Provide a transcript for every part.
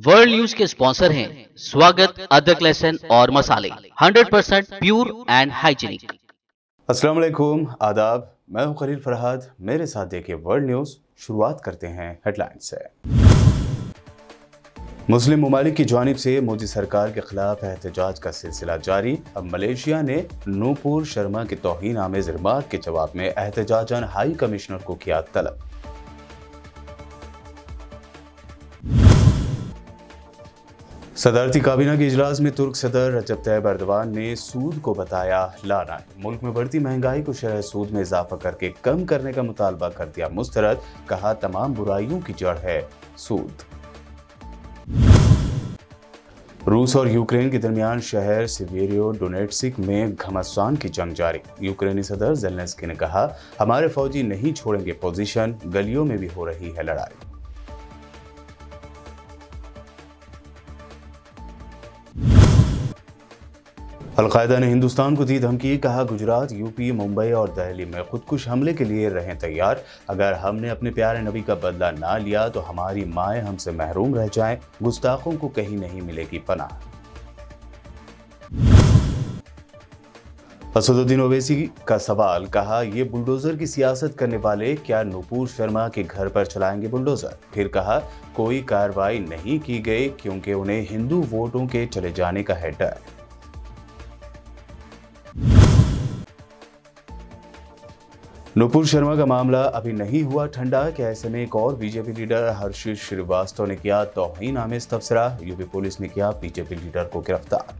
World news के sponsor हैं स्वागत, अदरक, लहसुन और मसाले 100% प्योर एंड हाइजीनिक। अस्सलाम वालेकुम, आदाब। मैं हूं खलील फरहाद। मेरे साथ देखिए वर्ल्ड न्यूज़। शुरुआत करते हैं हेडलाइंस से। मुस्लिम ममालिक की जानिब से मोदी सरकार के खिलाफ एहतजाज का सिलसिला जारी। अब मलेशिया ने नूपुर शर्मा के तौहीन आमेज रिमार्क के जवाब में एहतजाजन हाई कमिश्नर को किया तलब। सदारती काबीना के इजलास में तुर्क सदर रजब तैयब एर्दोगान ने सूद को बताया लाना। मुल्क में बढ़ती महंगाई को शरह सूद में इजाफा करके कम करने का मुतालबा कर दिया मुस्तरद। कहा तमाम बुराइयों की जड़ है सूद। रूस और यूक्रेन के दरमियान शहर सिवेरियो डोनेट्स्क में घमासान की जंग जारी। यूक्रेनी सदर ज़ेलेंस्की ने कहा हमारे फौजी नहीं छोड़ेंगे पोजीशन, गलियों में भी हो रही है लड़ाई। अलकायदा ने हिंदुस्तान को दी धमकी। कहा गुजरात, यूपी, मुंबई और दिल्ली में खुदकुश हमले के लिए रहें तैयार। अगर हमने अपने प्यारे नबी का बदला ना लिया तो हमारी माएँ हमसे महरूम रह जाएं। गुस्ताखों को कहीं नहीं मिलेगी पनाह। असदुद्दीन ओवैसी का सवाल। कहा ये बुलडोजर की सियासत करने वाले क्या नूपुर शर्मा के घर पर चलाएंगे बुलडोजर? फिर कहा कोई कार्रवाई नहीं की गई क्योंकि उन्हें हिंदू वोटों के चले जाने का है डर। नूपुर शर्मा का मामला अभी नहीं हुआ ठंडा कि ऐसे में एक और बीजेपी लीडर हर्षित श्रीवास्तव ने किया तौहीन आमेज तबसरा। यूपी पुलिस ने किया बीजेपी लीडर को गिरफ्तार।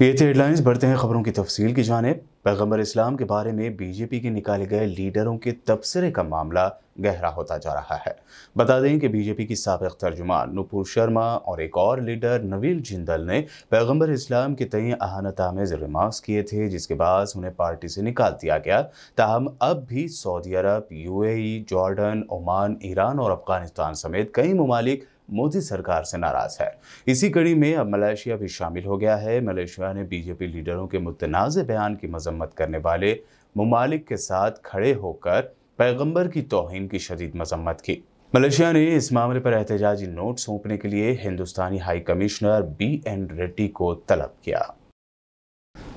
ये थे हेडलाइंस। बढ़ते हैं खबरों की तफसील की जानिब। पैगंबर इस्लाम के बारे में बीजेपी के निकाले गए लीडरों के तबसरे का मामला गहरा होता जा रहा है। बता दें कि बीजेपी की साबिक तर्जुमान नूपुर शर्मा और एक और लीडर नवील जिंदल ने पैगंबर इस्लाम के तय अहानत आमेज रिमार्क्स किए थे, जिसके बाद उन्हें पार्टी से निकाल दिया गया। ताहम अब भी सऊदी अरब, यूएई, जॉर्डन, ओमान, ईरान और अफगानिस्तान समेत कई ममालिक मोदी सरकार से नाराज है। इसी कड़ी में अब मलेशिया भी शामिल हो गया है। मलेशिया ने बीजेपी लीडरों के मुतनाज़ बयान की मजम्मत करने वाले ममालिक के साथ खड़े होकर पैगंबर की तौहीन की शदीद मजम्मत की। मलेशिया ने इस मामले पर एहतजाजी नोट सौंपने के लिए हिंदुस्तानी हाई कमिश्नर BN रेड्डी को तलब किया।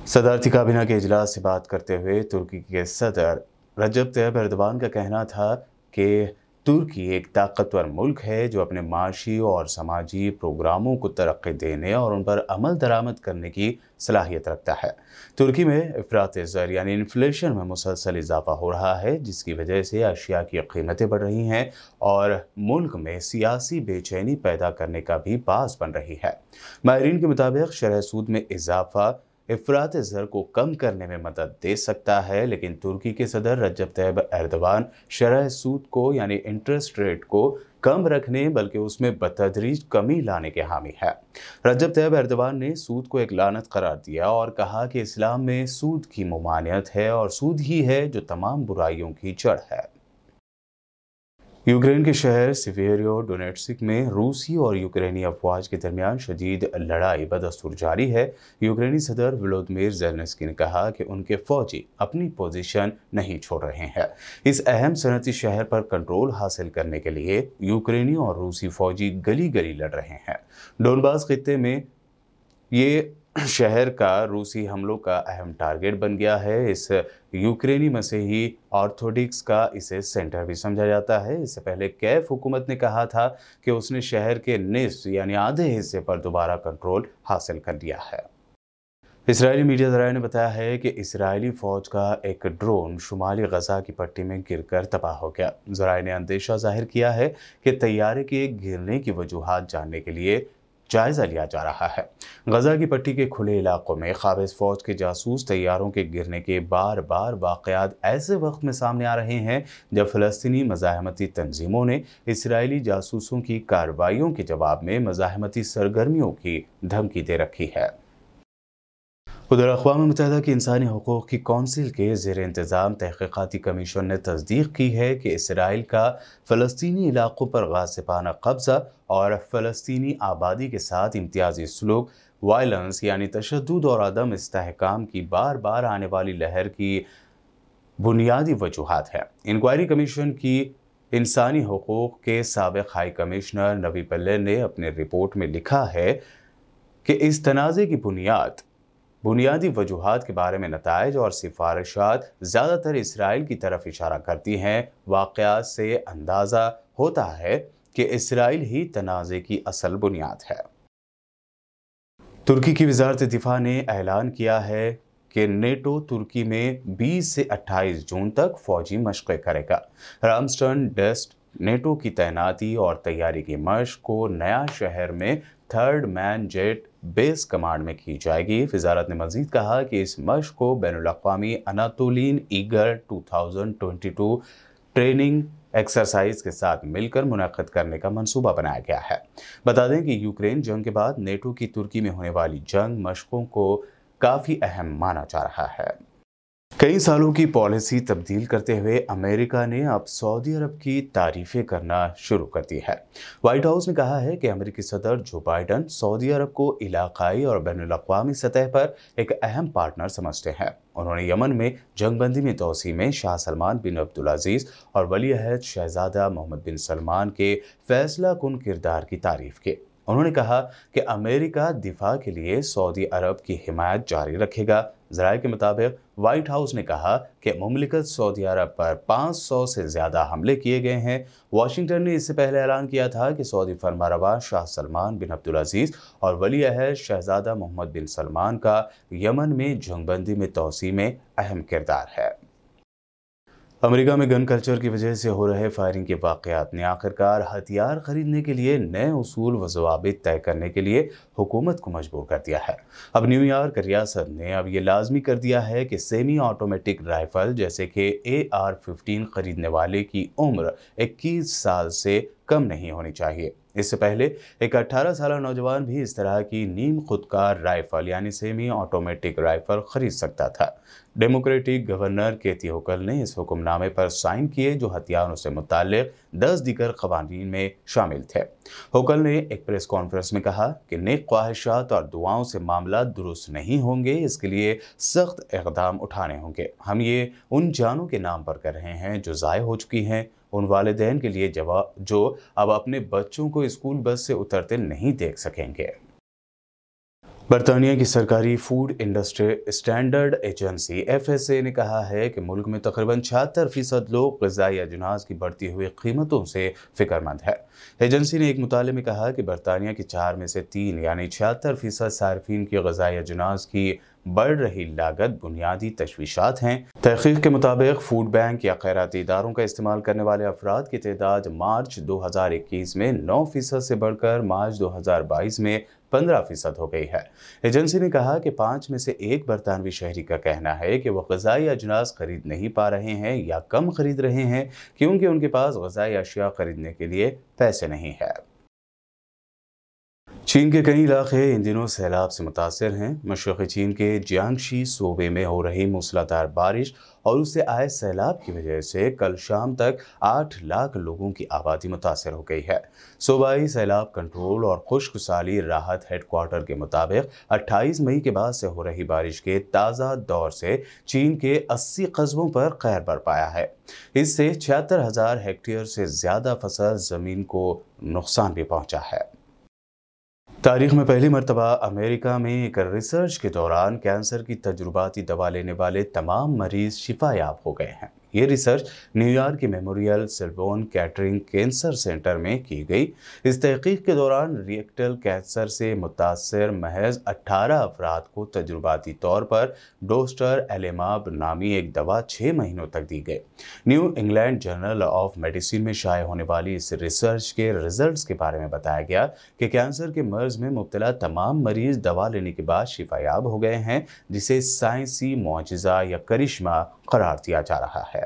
सदारती काबीना के इजलास से बात करते हुए तुर्की के सदर रजब तैयब एर्दोगान का कहना था कि तुर्की एक ताकतवर मुल्क है जो अपने माशी और समाजी प्रोग्रामों को तरक्की देने और उन पर अमल दरामद करने की सलाहियत रखता है। तुर्की में इफरात ज़र यानी इन्फ्लेशन में मुसलसल इजाफा हो रहा है, जिसकी वजह से अशिया की कीमतें बढ़ रही हैं और मुल्क में सियासी बेचैनी पैदा करने का भी बास बन रही है। माहिरीन के मुताबिक शरह सूद में इजाफा इफरात ज़र को कम करने में मदद दे सकता है, लेकिन तुर्की के सदर रजब तैयब एर्दोगान शरह सूद को यानी इंटरेस्ट रेट को कम रखने बल्कि उसमें बतदरीज कमी लाने के हामी है। रजब तैयब एर्दोगान ने सूद को एक लानत करार दिया और कहा कि इस्लाम में सूद की ममानियत है और सूद ही है जो तमाम बुराइयों की जड़ है। यूक्रेन के शहर सिवेरियो डोनेट्स्क में रूसी और यूक्रेनी अफवाज के दरमियान शदीद लड़ाई बदस्तूर जारी है। यूक्रेनी सदर वोलोदिमीर ज़ेलेंस्की ने कहा कि उनके फौजी अपनी पोजीशन नहीं छोड़ रहे हैं। इस अहम सनती शहर पर कंट्रोल हासिल करने के लिए यूक्रेनी और रूसी फौजी गली गली लड़ रहे हैं। डोनबास खित्ते में ये शहर का रूसी हमलों का अहम टारगेट बन गया है। इस यूक्रेनी मसीही ऑर्थोडॉक्स का इसे सेंटर भी समझा जाता है। इससे पहले कैफ हुकूमत ने कहा था कि उसने शहर के निस्फ यानी आधे हिस्से पर दोबारा कंट्रोल हासिल कर लिया है। इस्राएली मीडिया ज़राए ने बताया है कि इस्राएली फ़ौज का एक ड्रोन शुमाली गजा की पट्टी में गिरकर तबाह हो गया। ज़राए ने अंदेशा जाहिर किया है कि तैयारे के गिरने की वजूहात जानने के लिए जायज़ा लिया जा रहा है। गजा की पट्टी के खुले इलाकों में काबिज़ फ़ौज के जासूस तैयारों के गिरने के बार बार वाक़यात ऐसे वक्त में सामने आ रहे हैं जब फ़लस्तीनी मज़ाहमती तंजीमों ने इसराइली जासूसों की कार्रवाइयों के जवाब में मज़ाहमती सरगर्मियों की धमकी दे रखी है। उधर अक़वाम मुत्तहिदा की इंसानी हकूक़ की कौंसिल के ज़ेर इंतज़ाम तहक़ीक़ाती कमीशन ने तस्दीक की है कि इसराइल का फ़लस्तीनी इलाक़ों पर गासिबाना कब्ज़ा और फ़लस्तीनी आबादी के साथ इम्तियाज़ी सलूक, वायलेंस यानी तशद्दुद और अदम इस्तेहकाम की बार बार आने वाली लहर की बुनियादी वजूहात है। इंक्वायरी कमीशन की इंसानी हुकूक के साबिक हाई कमिश्नर नवी पिल्ले ने अपनी रिपोर्ट में लिखा है कि इस तनाज़े की बुनियादी वजूहात के बारे में नताइज और सिफारिशात ज़्यादातर इसराइल की तरफ इशारा करती हैं। वाक़यात से अंदाज़ा होता है कि इसराइल ही तनाज़े की असल बुनियाद है। तुर्की की वज़ारत दिफा ने ऐलान किया है कि नेटो तुर्की में 20 से 28 जून तक फौजी मशक़ें करेगा। रामस्टर्न डेस्ट नेटो की तैनाती और तैयारी की मशक़ को नया शहर में third man jet base command में की जाएगी। वजारत ने मजीद कहा कि इस मशक़ को बैनुल-अक़वामी अनातोलियन ईगर 2022 ट्रेनिंग एक्सरसाइज के साथ मिलकर मुनक़्क़द करने का मंसूबा बनाया गया है। बता दें कि यूक्रेन जंग के बाद नेटो की तुर्की में होने वाली जंग मशक़ों को काफ़ी अहम माना जा रहा है। कई सालों की पॉलिसी तब्दील करते हुए अमेरिका ने अब सऊदी अरब की तारीफें करना शुरू कर दी है। व्हाइट हाउस ने कहा है कि अमेरिकी सदर जो बाइडन सऊदी अरब को इलाकाई और बैनुल-अक़वामी सतह पर एक अहम पार्टनर समझते हैं। उन्होंने यमन में जंगबंदी में तोसी में शाह सलमान बिन अब्दुल-अज़ीज़ और वली अहद शहजादा मोहम्मद बिन सलमान के फैसला कुन किरदार की तारीफ की। उन्होंने कहा कि अमेरिका दिफा के लिए सऊदी अरब की हिमायत जारी रखेगा। ज़राए के मुताबिक व्हाइट हाउस ने कहा कि मुमलिकत सऊदी अरब पर 500 से ज़्यादा हमले किए गए हैं। वाशिंगटन ने इससे पहले ऐलान किया था कि सऊदी फरमारवा शाह सलमान बिन अब्दुल-अज़ीज़ और वली अहद शहजादा मोहम्मद बिन सलमान का यमन में जंगबंदी में तोसी में अहम किरदार है। अमेरिका में गन कल्चर की वजह से हो रहे फायरिंग के वाक़यात ने आखिरकार हथियार खरीदने के लिए नए उसूल व ज़वाबित तय करने के लिए हुकूमत को मजबूर कर दिया है। अब न्यूयॉर्क रियासत ने अब ये लाजमी कर दिया है कि सेमी ऑटोमेटिक राइफल जैसे कि AR-15 खरीदने वाले की उम्र 21 साल से कम नहीं होनी चाहिए। इससे पहले एक 18 साल नौजवान भी इस तरह की नीम खुदकार राइफल यानी सेमी ऑटोमेटिक राइफल खरीद सकता था। डेमोक्रेटिक गवर्नर केती होकल ने इस हुक्मनामे पर साइन किए जो हथियारों से मुताल्लिक 10 दीगर क़वानीन में शामिल थे। होकल ने एक प्रेस कॉन्फ्रेंस में कहा कि नेक ख्वाहिशात और दुआओं से मामला दुरुस्त नहीं होंगे, इसके लिए सख्त इक़दाम उठाने होंगे। हम ये उन जानों के नाम पर कर रहे हैं जो ज़ाय हो चुकी हैं, उन वालिदैन के लिए जो अब अपने बच्चों को स्कूल बस से उतरते नहीं देख सकेंगे। बरतानिया की सरकारी food industry standard agency FSA ने कहा है कि मुल्क में तकरीबन 76% लोग ग़िज़ाई अजनास की बढ़ती हुई कीमतों से फिक्रमंद है। एजेंसी ने एक मुताले में कहा कि बरतानिया की 4 में से 3 यानी 76% सार्फिन की ग़िज़ाई अजनास की बढ़ रही लागत बुनियादी तशवीशात हैं। तहक़ीक़ के मुताबिक फूड बैंक या खैराती इदारों का इस्तेमाल करने वाले अफराद की तादाद मार्च 2021 में 9% से बढ़कर मार्च 2022 में 15% हो गई है। एजेंसी ने कहा कि 5 में से 1 बरतानवी शहरी का कहना है कि वह ग़िज़ाई अजनास खरीद नहीं पा रहे हैं या कम खरीद रहे हैं क्योंकि उनके पास ग़िज़ाई अशिया खरीदने के लिए पैसे नहीं है। चीन के कई इलाके इन दिनों सैलाब से मुतासर हैं। मशरक़ी चीन के जियांगशी सूबे में हो रही मूसलाधार बारिश और उससे आए सैलाब की वजह से कल शाम तक 8 लाख लोगों की आबादी मुतासर हो गई है। सूबाई सैलाब कंट्रोल और खुश्क साली राहत हेडक्वार्टर के मुताबिक 28 मई के बाद से हो रही बारिश के ताज़ा दौर से चीन के 80 कस्बों पर कहर बरपाया है। इससे 76,000 हेक्टेयर से ज़्यादा फसल ज़मीन को नुकसान भी पहुँचा है। तारीख में पहली मरतबा अमेरिका में एक रिसर्च के दौरान कैंसर की तजुर्बाती दवा लेने वाले तमाम मरीज शिफायाब हो गए हैं। ये रिसर्च न्यूयॉर्क के Memorial Sloan Kettering Cancer Center में की गई। इस तहकीक के दौरान रिएक्टल कैंसर से मुतासर महज 18 अफराद को तजुर्बाती तौर पर डोस्टर एलेमाब नामी एक दवा 6 महीनों तक दी गई। New England journal of medicine में शाये होने वाली इस रिसर्च के रिजल्ट्स के बारे में बताया गया कि कैंसर के मर्ज में मुब्तला तमाम मरीज दवा लेने के बाद शिफायाब हो गए हैं, जिसे साइंसी मौजिज़ा या करिश्मा करार दिया जा रहा है।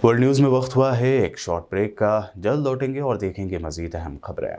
वर्ल्ड न्यूज़ में वक्त हुआ है एक शॉर्ट ब्रेक का। जल्द लौटेंगे और देखेंगे मज़ीद अहम खबरें।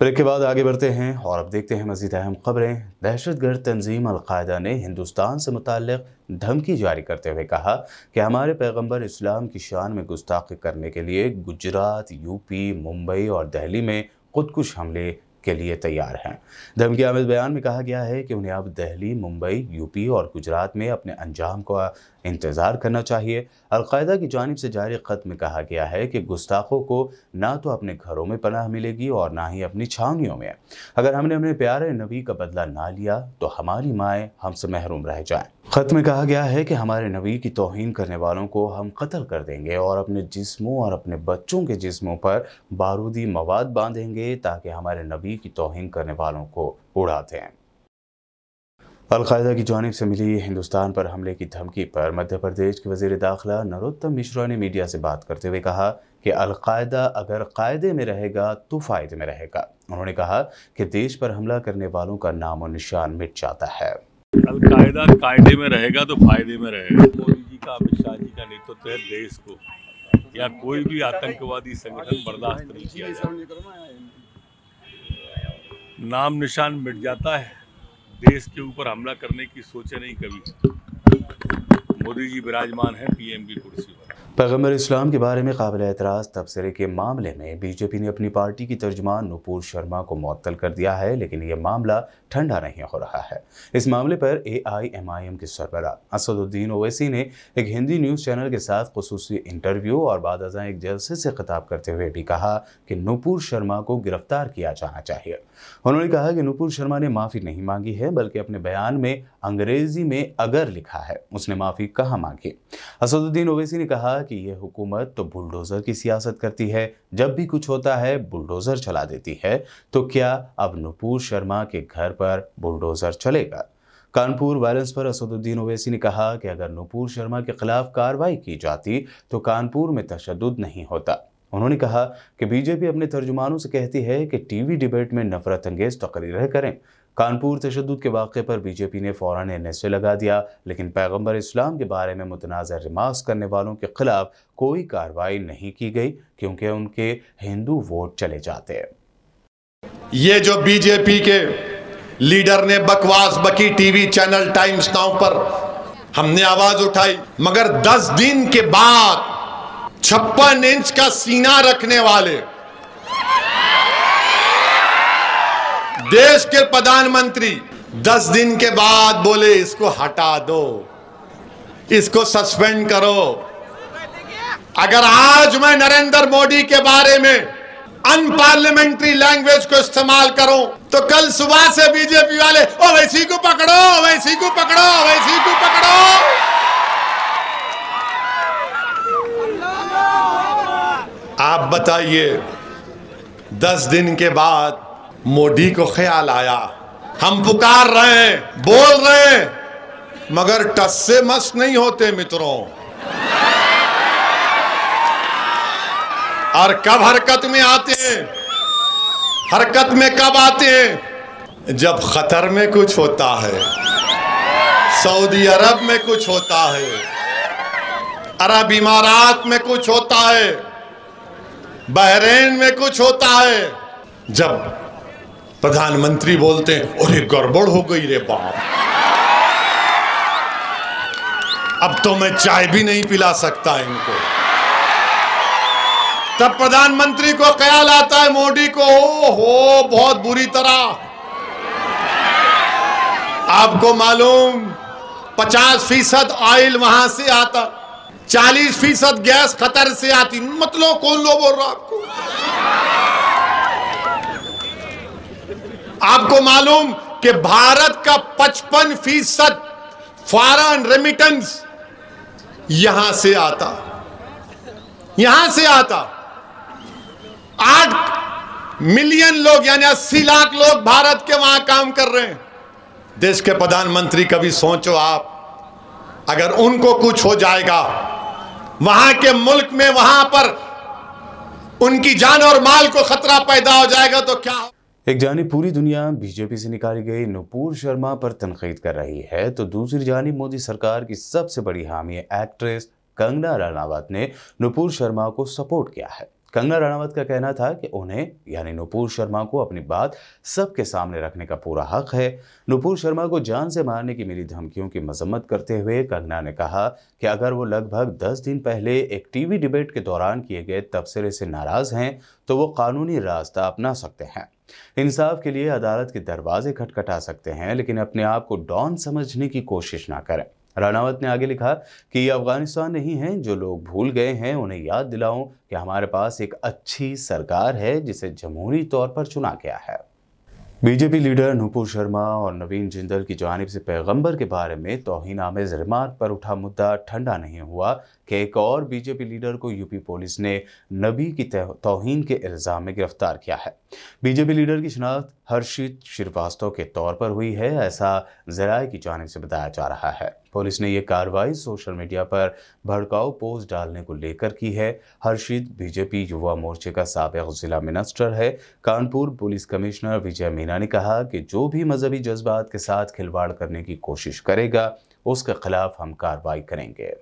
ब्रेक के बाद आगे बढ़ते हैं और अब देखते हैं मज़ीद अहम खबरें। दहशतगर्द तंजीम अल-कायदा ने हिंदुस्तान से मुताल्लिक़ धमकी जारी करते हुए कहा कि हमारे पैगंबर इस्लाम की शान में गुस्ताखी करने के लिए गुजरात, यूपी, मुंबई और दिल्ली में खुदकुश हमले के लिए तैयार हैं। धमकी आमिज़ बयान में कहा गया है कि उन्हें अब दिल्ली, मुंबई, यूपी और गुजरात में अपने अंजाम का इंतज़ार करना चाहिए। अल-कायदा की जानिब से जारी ख़त में कहा गया है कि गुस्ताखों को ना तो अपने घरों में पनाह मिलेगी और ना ही अपनी छावनियों में। अगर हमने अपने प्यारे नबी का बदला ना लिया तो हमारी माएँ हमसे महरूम रह जाएं। ख़त में कहा गया है कि हमारे नबी की तौहीन करने वालों को हम कत्ल कर देंगे और अपने जिस्मों और अपने बच्चों के जिस्मों पर बारूदी मवाद बांधेंगे ताकि हमारे नबी की तौहीन करने वालों को उड़ा दें। अल-कायदा की जानिब से मिली हिंदुस्तान पर हमले की धमकी पर मध्य प्रदेश के वज़ीर दाखिला नरोत्तम मिश्रा ने मीडिया से बात करते हुए कहा कि अल-कायदा अगर कायदे में रहेगा तो फ़ायदे में रहेगा। उन्होंने कहा कि देश पर हमला करने वालों का नाम और निशान मिट जाता है। अल-कायदा कायदे में रहेगा तो फायदे में रहेगा। मोदी जी का, अमित शाह जी का नेतृत्व है, देश को या कोई भी आतंकवादी संगठन बर्दाश्त नहीं किया जाता। नाम निशान मिट जाता है। देश के ऊपर हमला करने की सोचे नहीं कभी। मोदी जी विराजमान है पीएम की कुर्सी पर। पैगंबर इस्लाम के बारे में काबिल एतराज़ तबसरे के मामले में बीजेपी ने अपनी पार्टी की तर्जुमान नुपुर शर्मा को मुअत्तल कर दिया है, लेकिन यह मामला ठंडा नहीं हो रहा है। इस मामले पर AIMIM के सरबराह असदुद्दीन ओवैसी ने एक हिंदी न्यूज़ चैनल के साथ खुसूसी इंटरव्यू और बाद अज़ां एक जलसे से खिताब करते हुए भी कहा कि नुपुर शर्मा को गिरफ्तार किया जाना चाहिए। उन्होंने कहा कि नुपुर शर्मा ने माफ़ी नहीं मांगी है, बल्कि अपने बयान में अंग्रेजी में अगर लिखा है, उसने माफ़ी कहाँ मांगी। असदुद्दीन ओवैसी ने कहा कि यह हुकूमत तो बुलडोज़र की सियासत करती है, जब भी कुछ होता है बुलडोज़र चला देती है, तो क्या अब नुपुर शर्मा के घर पर बुलडोज़र चलेगा। कानपुर वायलेंस पर असदुद्दीन ओवैसी ने कहा कि अगर नुपुर शर्मा के खिलाफ कार्रवाई की जाती तो कानपुर में तशद्दुद नहीं होता। उन्होंने कहा कि बीजेपी अपने तर्जुमानों से कहती है कि टीवी डिबेट में नफरत अंगेज तकरीरें करें। कानपुर तशद्दुद के वाक़े पर बीजेपी ने फ़ौरन NSA लगा दिया, लेकिन पैगंबर इस्लाम के बारे में मुतनाज़ा रिमार्क्स करने वालों के खिलाफ कोई कार्रवाई नहीं की गई क्योंकि उनके हिंदू वोट चले जाते हैं। ये जो बीजेपी के लीडर ने बकवास बकी टीवी चैनल टाइम्स नाउ पर हमने आवाज उठाई, मगर 10 दिन के बाद 56 इंच का सीना रखने वाले देश के प्रधानमंत्री 10 दिन के बाद बोले इसको हटा दो, इसको सस्पेंड करो। अगर आज मैं नरेंद्र मोदी के बारे में अनपार्लियामेंट्री लैंग्वेज को इस्तेमाल करूं तो कल सुबह से बीजेपी वाले ओवैसी को पकड़ो, ओवैसी को पकड़ो, ओवैसी को पकड़ो। आप बताइए, 10 दिन के बाद मोदी को ख्याल आया, हम पुकार रहे हैं, बोल रहे हैं, मगर टस से मस नहीं होते मित्रों। और कब हरकत में आते हैं? हरकत में कब आते हैं? जब खतर में कुछ होता है, सऊदी अरब में कुछ होता है, अरब इमारात में कुछ होता है, बहरीन में कुछ होता है। जब प्रधानमंत्री बोलते हैं अरे गड़बड़ हो गई रे बाप, अब तो मैं चाय भी नहीं पिला सकता इनको, तब प्रधानमंत्री को ख्याल आता है मोदी को, हो बहुत बुरी तरह। आपको मालूम 50% ऑयल वहां से आता, 40% गैस कतर से आती। मतलब कौन लोग बोल रहा आपको? आपको मालूम कि भारत का 55% फॉरेन रेमिटेंस यहां से आता, यहां से आता। 8 मिलियन लोग यानी 80 लाख लोग भारत के वहां काम कर रहे हैं। देश के प्रधानमंत्री, कभी सोचो आप, अगर उनको कुछ हो जाएगा वहां के मुल्क में, वहां पर उनकी जान और माल को खतरा पैदा हो जाएगा तो क्या? एक जानिब पूरी दुनिया बीजेपी से निकाली गई नुपुर शर्मा पर तनकीद कर रही है, तो दूसरी जानिब मोदी सरकार की सबसे बड़ी हामी एक्ट्रेस कंगना रनावत ने नुपुर शर्मा को सपोर्ट किया है। कंगना रनावत का कहना था कि उन्हें यानी नुपुर शर्मा को अपनी बात सबके सामने रखने का पूरा हक है। नुपुर शर्मा को जान से मारने की मिली धमकियों की मजम्मत करते हुए कंगना ने कहा कि अगर वो लगभग 10 दिन पहले एक टीवी डिबेट के दौरान किए गए तबसरे से नाराज हैं तो वो कानूनी रास्ता अपना सकते हैं। इंसाफ के लिए अदालत के दरवाजे खटखटा सकते हैं, लेकिन अपने आप को डॉन समझने की कोशिश ना करें। रनावत ने आगे लिखा कि ये अफगानिस्तान नहीं है। जो लोग भूल गए हैं उन्हें याद दिलाऊं कि हमारे पास एक अच्छी सरकार है जिसे जमहूरी तौर पर चुना गया है। बीजेपी लीडर नुपुर शर्मा और नवीन जिंदल की जानिब से पैगंबर के बारे में तौहीन आमेज रिमार्क पर उठा मुद्दा ठंडा नहीं हुआ कि एक और बीजेपी लीडर को यूपी पुलिस ने नबी की तौहीन के इल्जाम में गिरफ्तार किया है। बीजेपी लीडर की शिनाख्त हर्षित श्रीवास्तव के तौर पर हुई है, ऐसा ज़राए की जानिब से बताया जा रहा है। पुलिस ने यह कार्रवाई सोशल मीडिया पर भड़काऊ पोस्ट डालने को लेकर की है। हर्षित बीजेपी युवा मोर्चे का साबिक जिला मिनिस्टर है। कानपुर पुलिस कमिश्नर विजय मीना ने कहा कि जो भी मजहबी जज्बात के साथ खिलवाड़ करने की कोशिश करेगा उसके खिलाफ हम कार्रवाई करेंगे।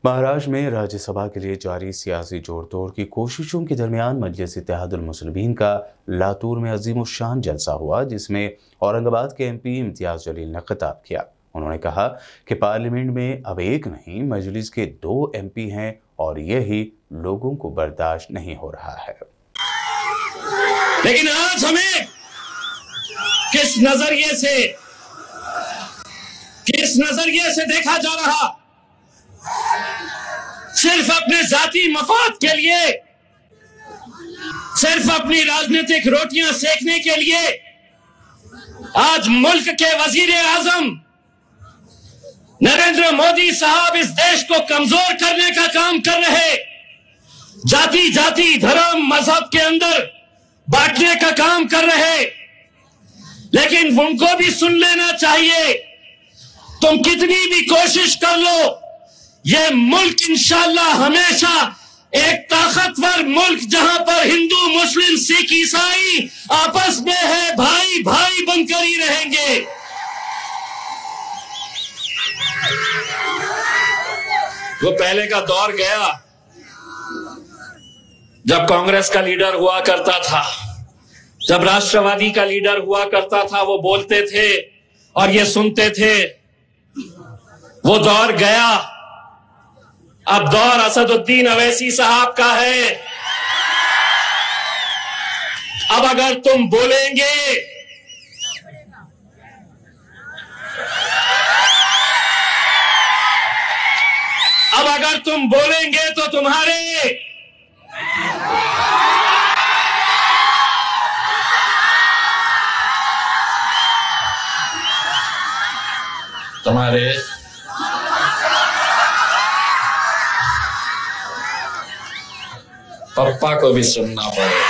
महाराष्ट्र में राज्यसभा के लिए जारी सियासी जोड़-तोड़ की कोशिशों के दरमियान मजलिस इत्तेहादुल मुस्लिमीन का लातूर में अजीमुश्शान जलसा हुआ, जिसमें औरंगाबाद के एमपी इम्तियाज जलील ने खिताब किया। उन्होंने कहा कि पार्लियामेंट में अब एक नहीं मजलिस के 2 एमपी हैं और यही लोगों को बर्दाश्त नहीं हो रहा है। लेकिन आज हमें किस नजरिए से देखा जा रहा, सिर्फ अपने जाती मफाद के लिए, सिर्फ अपनी राजनीतिक रोटियां सेकने के लिए आज मुल्क के वजीर आजम नरेंद्र मोदी साहब इस देश को कमजोर करने का काम कर रहे, जाति धर्म मजहब के अंदर बांटने का काम कर रहे। लेकिन उनको भी सुन लेना चाहिए, तुम कितनी भी कोशिश कर लो, ये मुल्क इंशाअल्लाह हमेशा एक ताकतवर मुल्क जहां पर हिंदू मुस्लिम सिख ईसाई आपस में है, भाई भाई बनकर ही रहेंगे। वो पहले का दौर गया जब कांग्रेस का लीडर हुआ करता था, जब राष्ट्रवादी का लीडर हुआ करता था, वो बोलते थे और ये सुनते थे। वो दौर गया, अब दौर असदुद्दीन अवैसी साहब का है। अब अगर तुम बोलेंगे तो तुम्हारे पप्पा को भी सुनना पड़ेगा।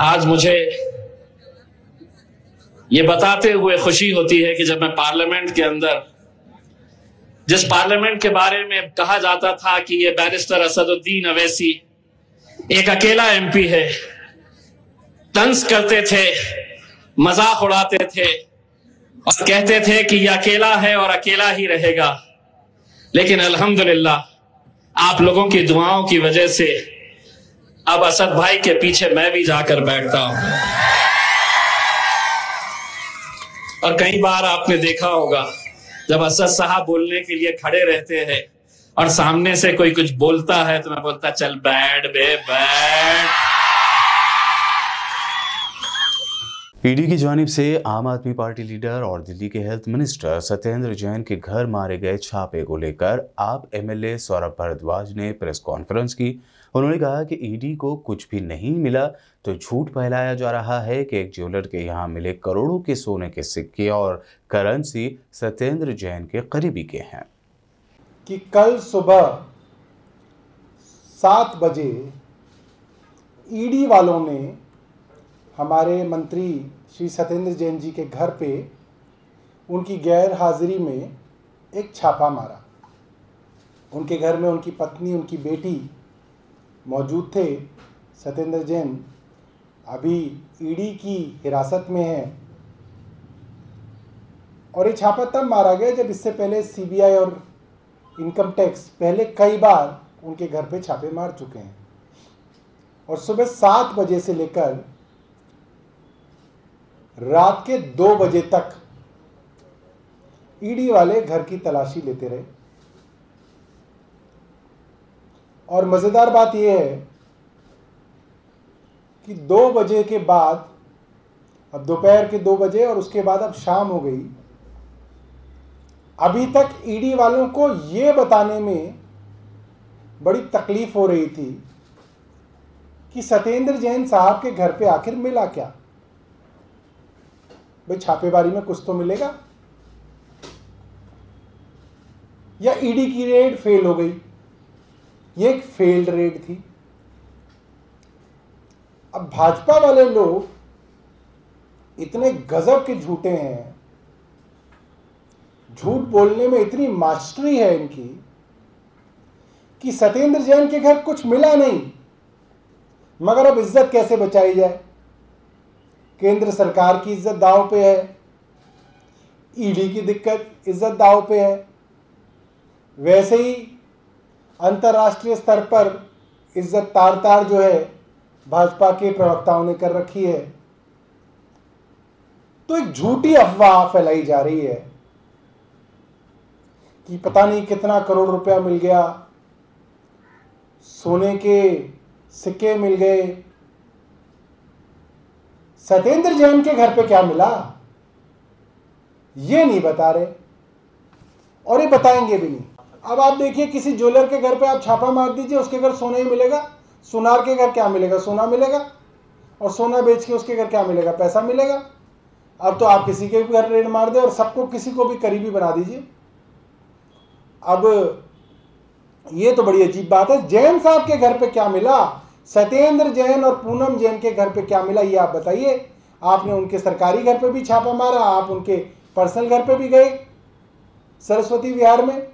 आज मुझे ये बताते हुए खुशी होती है कि जब मैं पार्लियामेंट के अंदर, जिस पार्लियामेंट के बारे में कहा जाता था कि ये बैरिस्टर असदुद्दीन अवैसी एक अकेला एमपी है, तंज करते थे, मजाक उड़ाते थे और कहते थे कि ये अकेला है और अकेला ही रहेगा। लेकिन अल्हम्दुलिल्लाह आप लोगों की दुआओं की वजह से अब असद भाई के पीछे मैं भी जाकर बैठता हूं। और कई बार आपने देखा होगा जब असद साहब बोलने के लिए खड़े रहते हैं और सामने से कोई कुछ बोलता है तो मैं बोलता चल बैठ बे बैठ। ईडी की जानिब से आम आदमी पार्टी लीडर और दिल्ली के हेल्थ मिनिस्टर सत्येंद्र जैन के घर मारे गए छापे को लेकर आप एमएलए सौरभ भारद्वाज ने प्रेस कॉन्फ्रेंस की। उन्होंने कहा कि ईडी को कुछ भी नहीं मिला तो झूठ फैलाया जा रहा है कि एक ज्वेलर के यहाँ मिले करोड़ों के सोने के सिक्के और करेंसी सत्येंद्र जैन के करीबी के हैं। कि कल सुबह 7 बजे ईडी वालों ने हमारे मंत्री श्री सत्येंद्र जैन जी के घर पे उनकी गैर हाजिरी में एक छापा मारा। उनके घर में उनकी पत्नी, उनकी बेटी मौजूद थे। सत्येंद्र जैन अभी ईडी की हिरासत में है और ये छापा तब मारा गया जब इससे पहले सीबीआई और इनकम टैक्स पहले कई बार उनके घर पे छापे मार चुके हैं और सुबह 7 बजे से लेकर रात के 2 बजे तक ईडी वाले घर की तलाशी लेते रहे। और मजेदार बात यह है कि 2 बजे के बाद, अब दोपहर के 2 बजे और उसके बाद अब शाम हो गई, अभी तक ईडी वालों को यह बताने में बड़ी तकलीफ हो रही थी कि सत्येंद्र जैन साहब के घर पे आखिर मिला क्या। भाई छापेमारी में कुछ तो मिलेगा, या ईडी की रेड फेल हो गई। ये एक फेल्ड रेड थी। अब भाजपा वाले लोग इतने गजब के झूठे हैं, झूठ बोलने में इतनी मास्टरी है इनकी कि सत्येंद्र जैन के घर कुछ मिला नहीं, मगर अब इज्जत कैसे बचाई जाए। केंद्र सरकार की इज्जत दांव पे है, ईडी की दिक्कत इज्जत दांव पे है, वैसे ही अंतर्राष्ट्रीय स्तर पर इज्जत तार तार जो है भाजपा के प्रवक्ताओं ने कर रखी है। तो एक झूठी अफवाह फैलाई जा रही है कि पता नहीं कितना करोड़ रुपया मिल गया, सोने के सिक्के मिल गए। सत्येंद्र जैन के घर पे क्या मिला ये नहीं बता रहे और ये बताएंगे भी नहीं। अब आप देखिए, किसी ज्वेलर के घर पे आप छापा मार दीजिए, उसके घर सोना ही मिलेगा। सुनार के घर क्या मिलेगा? सोना मिलेगा। और सोना बेच के उसके घर क्या मिलेगा? पैसा मिलेगा। अब तो आप किसी के भी घर रेड मार दे और सबको, किसी को भी करीबी बना दीजिए। अब ये तो बड़ी अजीब बात है। जैन साहब के घर पे क्या मिला, सत्येंद्र जैन और पूनम जैन के घर पे क्या मिला, ये आप बताइए। आपने उनके सरकारी घर पे भी छापा मारा, आप उनके पर्सनल घर पे भी गए सरस्वती विहार में,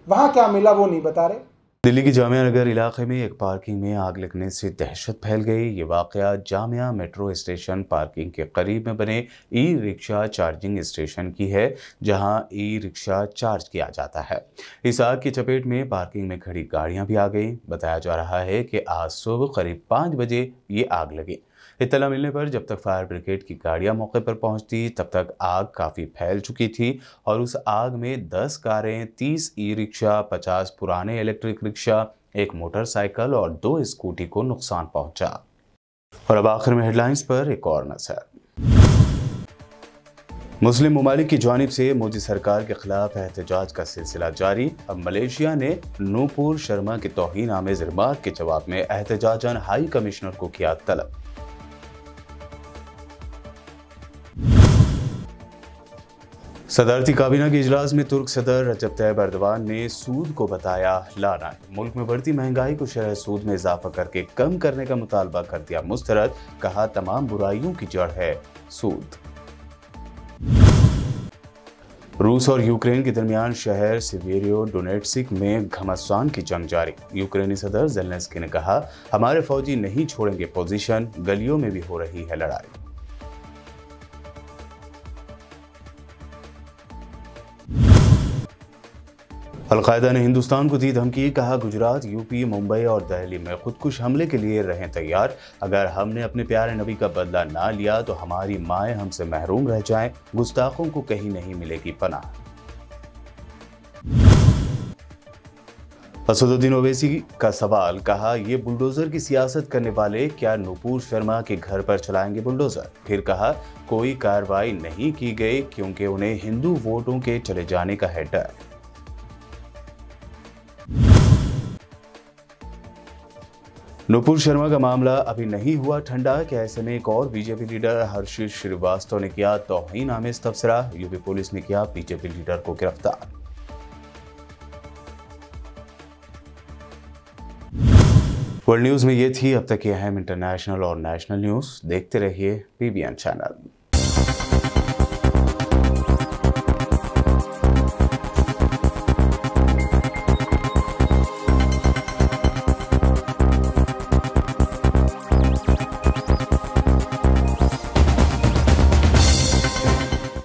वहां क्या मिला वो नहीं बता रहे। दिल्ली की जामिया नगर इलाके में एक पार्किंग में आग लगने से दहशत फैल गई। ये वाकया जामिया मेट्रो स्टेशन पार्किंग के करीब में बने ई रिक्शा चार्जिंग स्टेशन की है, जहां ई रिक्शा चार्ज किया जाता है। इस आग की चपेट में पार्किंग में खड़ी गाड़ियां भी आ गई। बताया जा रहा है कि आज सुबह करीब 5 बजे ये आग लगी। इत्तला मिलने पर जब तक फायर ब्रिगेड की गाड़ियां मौके पर पहुंचती, तब तक आग काफ़ी फैल चुकी थी और उस आग में 10 कारें, 30 ई रिक्शा, 50 पुराने इलेक्ट्रिक रिक्शा, एक मोटरसाइकिल और 2 स्कूटी को नुकसान पहुंचा। और अब आखिर में हेडलाइंस पर एक और नजर। मुस्लिम ममालिक की जानिब से मोदी सरकार के खिलाफ एहतजाज का सिलसिला जारी। अब मलेशिया ने नूपुर शर्मा की तौहीन आमेज रिमार्क के जवाब में एहतजाजन हाई कमिश्नर को किया तलब। सदारती काबीना के इजलास में तुर्क सदर रजब तैयब एर्दोगान ने सूद को बताया लाना। मुल्क में बढ़ती महंगाई को शरह सूद में इजाफा करके कम करने का मुतालबा कर दिया मुस्तरद। कहा तमाम बुराइयों की जड़ है सूद। रूस और यूक्रेन के दरमियान शहर सिवेरियो डोनेट्स्क में घमासान की जंग जारी। यूक्रेनी सदर ज़ेलेंस्की ने कहा, हमारे फौजी नहीं छोड़ेंगे पोजीशन, गलियों में भी हो रही है लड़ाई। अलकायदा ने हिंदुस्तान को दी धमकी। कहा, गुजरात, यूपी, मुंबई और दिल्ली में खुदकुश हमले के लिए रहें तैयार। अगर हमने अपने प्यारे नबी का बदला ना लिया तो हमारी माएँ हमसे महरूम रह जाएं। गुस्ताखों को कहीं नहीं मिलेगी पनाह। असदुद्दीन ओवैसी का सवाल। कहा, ये बुलडोजर की सियासत करने वाले क्या नूपुर शर्मा के घर पर चलाएंगे बुलडोजर? फिर कहा, कोई कार्रवाई नहीं की गई क्योंकि उन्हें हिंदू वोटों के चले जाने का है डर। नूपुर शर्मा का मामला अभी नहीं हुआ ठंडा कि ऐसे में एक और बीजेपी लीडर हर्षित श्रीवास्तव ने किया तौहीन आमेज तबसरा। यूपी पुलिस ने किया बीजेपी लीडर को गिरफ्तार। वर्ल्ड न्यूज में ये थी अब तक की अहम इंटरनेशनल और नेशनल न्यूज। देखते रहिए PBN चैनल।